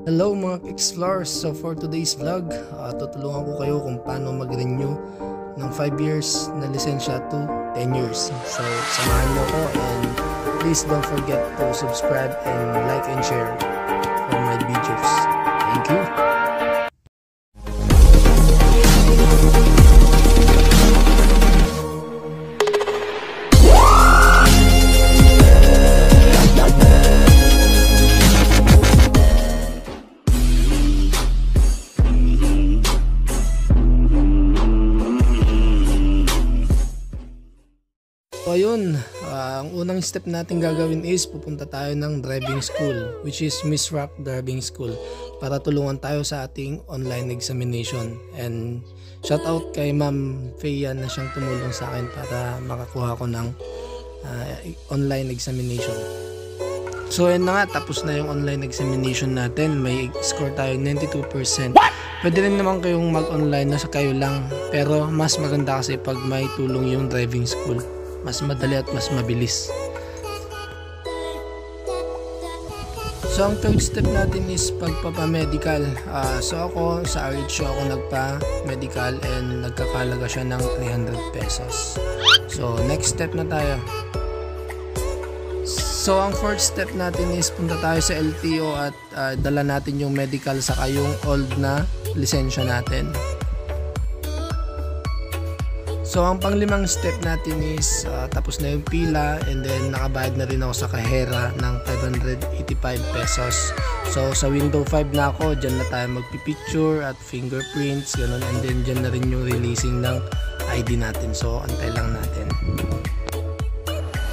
Hello mga explorers, so for today's vlog, tutulungan ko kayo kung paano mag-renew ng 5 years na lisensya to 10 years. So samahan mo ko and please don't forget to subscribe and like and share for my videos. Thank you! So ayun, ang unang step natin gagawin is pupunta tayo ng driving school, which is Miss Rock Driving School, para tulungan tayo sa ating online examination. And shout out kay Ma'am Feya na siyang tumulong sa akin para makakuha ko ng online examination. So ayun na nga, tapos na yung online examination natin. May score tayo 92%. Pwede rin naman kayong mag-online na sa kayo lang, pero mas maganda kasi pag may tulong yung driving school. Mas madali at mas mabilis. So ang third step natin is pagpapamedical. So ako sa RH ako nagpa-medical and nagkakalaga siya ng 300 pesos. So next step na tayo. So ang fourth step natin is punta tayo sa LTO at dala natin yung medical saka yung old na lisensya natin. So ang panglimang step natin is tapos na yung pila and then nakabayad na rin ako sa kahera ng 585 pesos. So sa window 5 na ako, dyan na tayo magpipicture at fingerprints, ganun, and then dyan na rin yung releasing ng ID natin. So antay lang natin.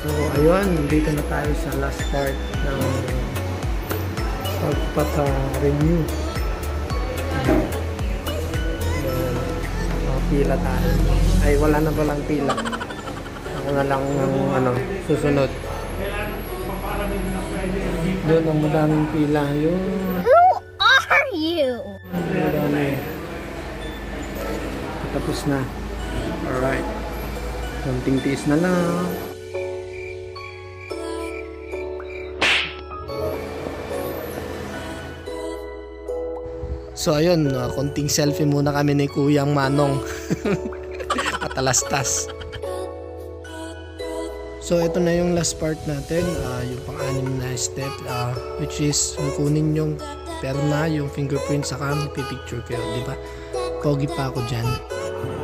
So ayun, dito na tayo sa last part ng pagpapa-renew. Pila tayo. Ay, wala na palang pila. Ako na lang ng susunod. Doon ang madaming pila. Yun. Who are you? Madami. Tapos na. Alright. Konting tiis na lang. So ayun, konting selfie muna kami ni Kuyang Manong. Patalastas. So ito na yung last part natin, yung pang-anim na step, which is kunin yung perma, yung fingerprint, saka magpipicture kayo, di ba? Pogi pa ako dyan.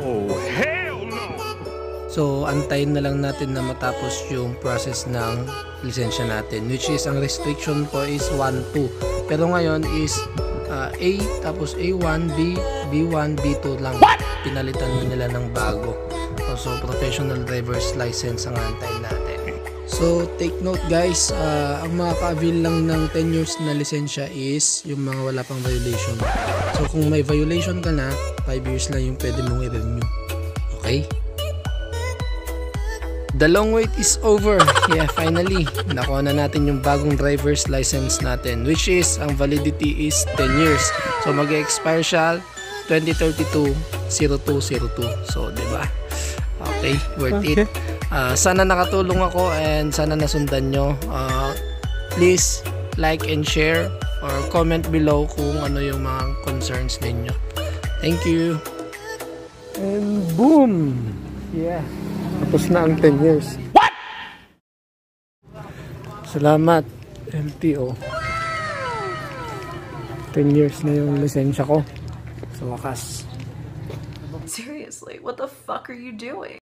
Oh, hell no! So antayin na lang natin na matapos yung process ng lisensya natin, which is ang restriction ko is 1-2. Pero ngayon is A, tapos A1, B, B1, B2 lang. Pinalitan na nila ng bago. So, professional driver's license ang antayin natin. So, take note guys, ang makaka-avail lang ng 10 years na lisensya is yung mga wala pang violation. So, kung may violation ka na, 5 years lang yung pwede mong i-renew. Okay? The long wait is over. Yeah, finally, nakuha na natin yung bagong driver's license natin, which is, ang validity is 10 years. So, mag-expire siya 2032-0202. So, diba? Okay, worth it. Sana nakatulong ako and sana nasundan nyo. Please, like and share or comment below kung ano yung mga concerns ninyo. Thank you. And boom! Yeah. Tapos na ang 10 years. What? Salamat, LTO. 10 years na yung lisensya ko. Sa wakas. Seriously, what the fuck are you doing?